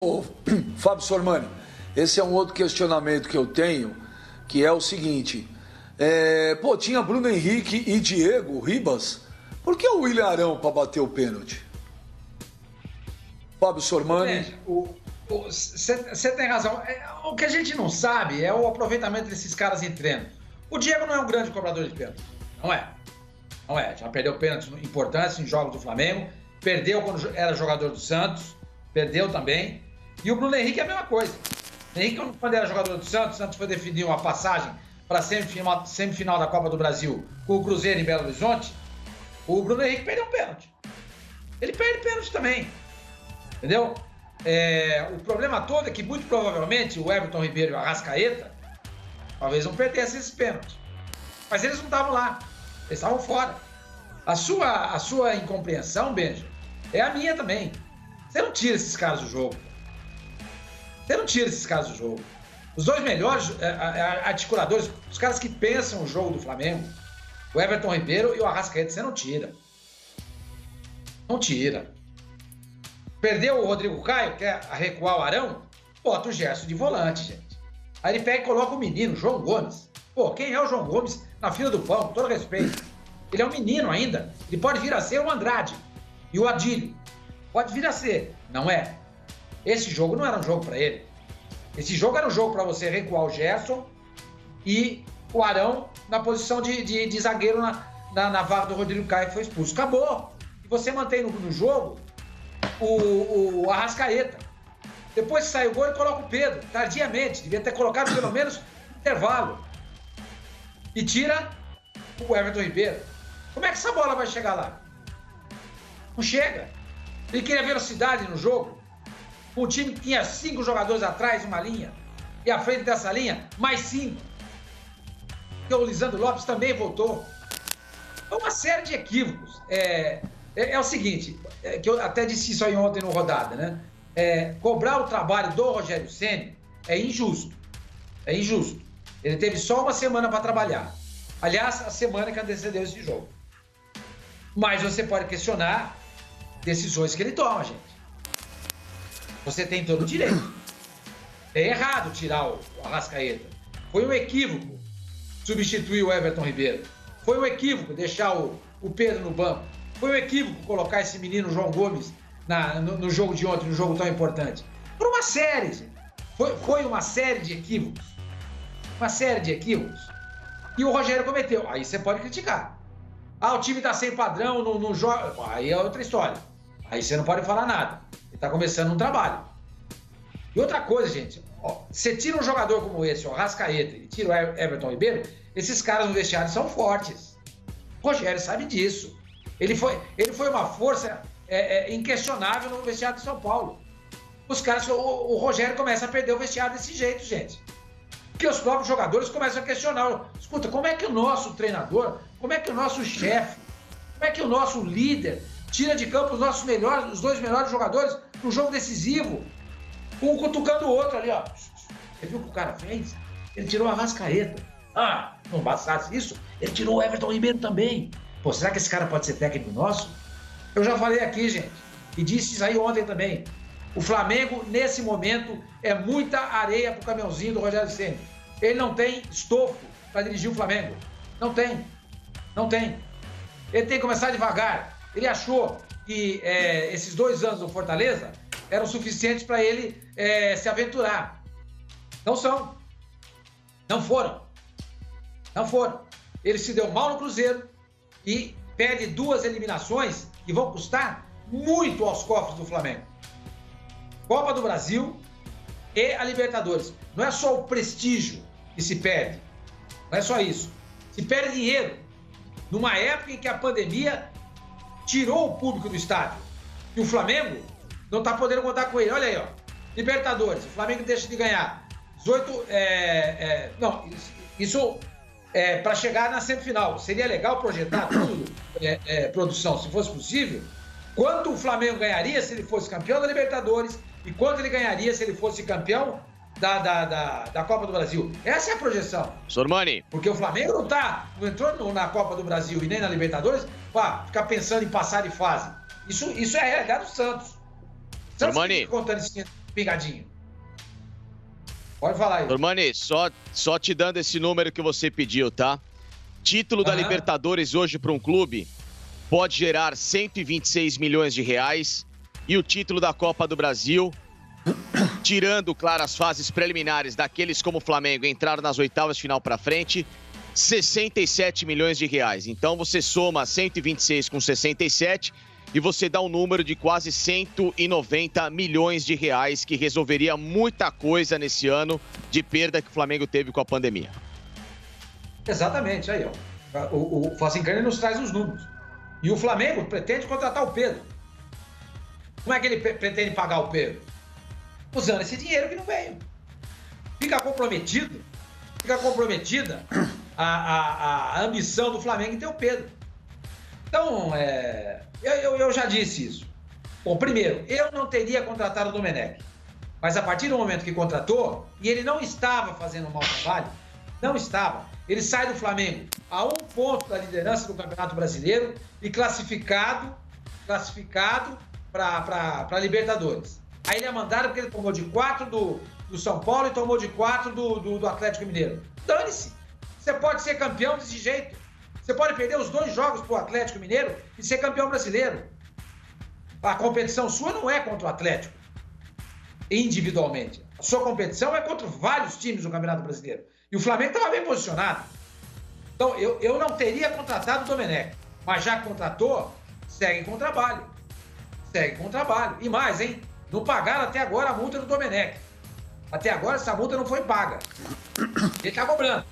Ô, Fábio Sormani, esse é um outro questionamento que eu tenho, que é o seguinte, tinha Bruno Henrique e Diego Ribas, por que o William Arão para bater o pênalti? Fábio Sormani. Você tem razão. O que a gente não sabe é o aproveitamento desses caras em treino. O Diego não é um grande cobrador de pênalti. Não é. Não é. Já perdeu pênaltis importantes em jogos do Flamengo. Perdeu quando era jogador do Santos. Perdeu também. E o Bruno Henrique é a mesma coisa. O Henrique, quando era jogador do Santos, o Santos foi definir uma passagem para a semifinal da Copa do Brasil com o Cruzeiro em Belo Horizonte. O Bruno Henrique perdeu um pênalti. Ele perde pênalti também. Entendeu? O problema todo é que, muito provavelmente, o Everton Ribeiro e o Arrascaeta talvez não perdessem esses pênaltis. Mas eles não estavam lá. Eles estavam fora. A sua incompreensão, Benja, é a minha também. Você não tira esses caras do jogo. Você não tira esses caras do jogo. Os dois melhores articuladores, os caras que pensam o jogo do Flamengo, o Everton Ribeiro e o Arrascaeta, você não tira. Não tira. Perdeu o Rodrigo Caio, quer recuar o Arão? Bota o Gerson de volante, gente. Aí ele pega e coloca o menino, João Gomes. Pô, quem é o João Gomes na fila do pão, com todo respeito? Ele é um menino ainda. Ele pode vir a ser o Andrade e o Adílio. Pode vir a ser. Não é. Esse jogo não era um jogo para ele. Esse jogo era um jogo para você recuar o Gerson e o Arão na posição de zagueiro na vaga do Rodrigo Caio, que foi expulso. Acabou. E você mantém no jogo o Arrascaeta. Depois que sai o gol, ele coloca o Pedro, tardiamente. Devia ter colocado pelo menos no intervalo. E tira o Everton Ribeiro. Como é que essa bola vai chegar lá? Não chega. Ele queria velocidade no jogo. Um time que tinha 5 jogadores atrás, uma linha. E à frente dessa linha, mais 5. E o Lisandro Lopes também voltou. É uma série de equívocos. É o seguinte, que eu até disse isso aí ontem no Rodada, né? Cobrar o trabalho do Rogério Ceni é injusto. É injusto. Ele teve só uma semana para trabalhar. Aliás, a semana que antecedeu esse jogo. Mas você pode questionar decisões que ele toma, gente. Você tem todo o direito. É errado tirar o Arrascaeta. Foi um equívoco substituir o Everton Ribeiro. Foi um equívoco deixar o Pedro no banco. Foi um equívoco colocar esse menino João Gomes no jogo de ontem, no jogo tão importante. Por uma série, gente. Foi uma série de equívocos. Uma série de equívocos. E o Rogério cometeu. Aí você pode criticar. O time tá sem padrão, não joga. Aí é outra história. Aí você não pode falar nada. Ele tá começando um trabalho. E outra coisa, gente. Você tira um jogador como esse, o Arrascaeta, e tira o Everton Ribeiro, esses caras no vestiário são fortes. O Rogério sabe disso. Ele foi uma força inquestionável no vestiário de São Paulo. Os caras, o Rogério começa a perder o vestiário desse jeito, gente. Porque os próprios jogadores começam a questionar. Escuta, como é que o nosso treinador, como é que o nosso chefe, como é que o nosso líder tira de campo os dois melhores jogadores no jogo decisivo? Um cutucando o outro ali, ó. Você viu o que o cara fez? Ele tirou a Arrascaeta. Não bastasse isso, ele tirou o Everton Ribeiro também. Pô, será que esse cara pode ser técnico nosso? Eu já falei aqui, gente, e disse isso aí ontem também. O Flamengo, nesse momento, é muita areia pro caminhãozinho do Rogério Ceni. Ele não tem estofo para dirigir o Flamengo. Não tem. Não tem. Ele tem que começar devagar. Ele achou que esses 2 anos do Fortaleza eram suficientes para ele se aventurar. Não são. Não foram. Não foram. Ele se deu mal no Cruzeiro e perde 2 eliminações que vão custar muito aos cofres do Flamengo. Copa do Brasil e a Libertadores. Não é só o prestígio que se perde. Não é só isso. Se perde dinheiro. Numa época em que a pandemia tirou o público do estádio. E o Flamengo não está podendo contar com ele. Olha aí, ó. Libertadores. O Flamengo deixa de ganhar 18... Isso para chegar na semifinal. Seria legal projetar tudo, produção, se fosse possível. Quanto o Flamengo ganharia se ele fosse campeão da Libertadores e quanto ele ganharia se ele fosse campeão da Copa do Brasil. Essa é a projeção. Sormani. Porque o Flamengo não entrou na Copa do Brasil e nem na Libertadores para ficar pensando em passar de fase. Isso é a realidade do Santos. Sormani. Contando esse Pingadinho. Pode falar aí. Sormani, só te dando esse número que você pediu, tá? Título da Libertadores hoje para um clube pode gerar 126 milhões de reais e o título da Copa do Brasil, tirando, claro, as fases preliminares daqueles como o Flamengo entraram nas oitavas de final para frente, 67 milhões de reais. Então você soma 126 com 67 e você dá um número de quase 190 milhões de reais que resolveria muita coisa nesse ano de perda que o Flamengo teve com a pandemia. Exatamente, aí, ó. O Facincani nos traz os números. E o Flamengo pretende contratar o Pedro. Como é que ele pretende pagar o Pedro? Usando esse dinheiro que não veio. Fica comprometida a ambição do Flamengo em ter o Pedro. Então, eu já disse isso. Bom, primeiro, eu não teria contratado o Domenech. Mas a partir do momento que contratou, e ele não estava fazendo um mau trabalho, não estava. Ele sai do Flamengo a 1 ponto da liderança do Campeonato Brasileiro e classificado para Libertadores. Aí ele é mandado porque ele tomou de 4 do São Paulo e tomou de 4 do Atlético Mineiro. Dane-se! Você pode ser campeão desse jeito. Você pode perder os 2 jogos para o Atlético Mineiro e ser campeão brasileiro. A competição sua não é contra o Atlético, individualmente. A sua competição é contra vários times do Campeonato Brasileiro. E o Flamengo estava bem posicionado. Então, eu não teria contratado o Domenech. Mas já que contratou, segue com o trabalho. E mais, hein? Não pagaram até agora a multa do Domenech. Até agora essa multa não foi paga. Ele está cobrando.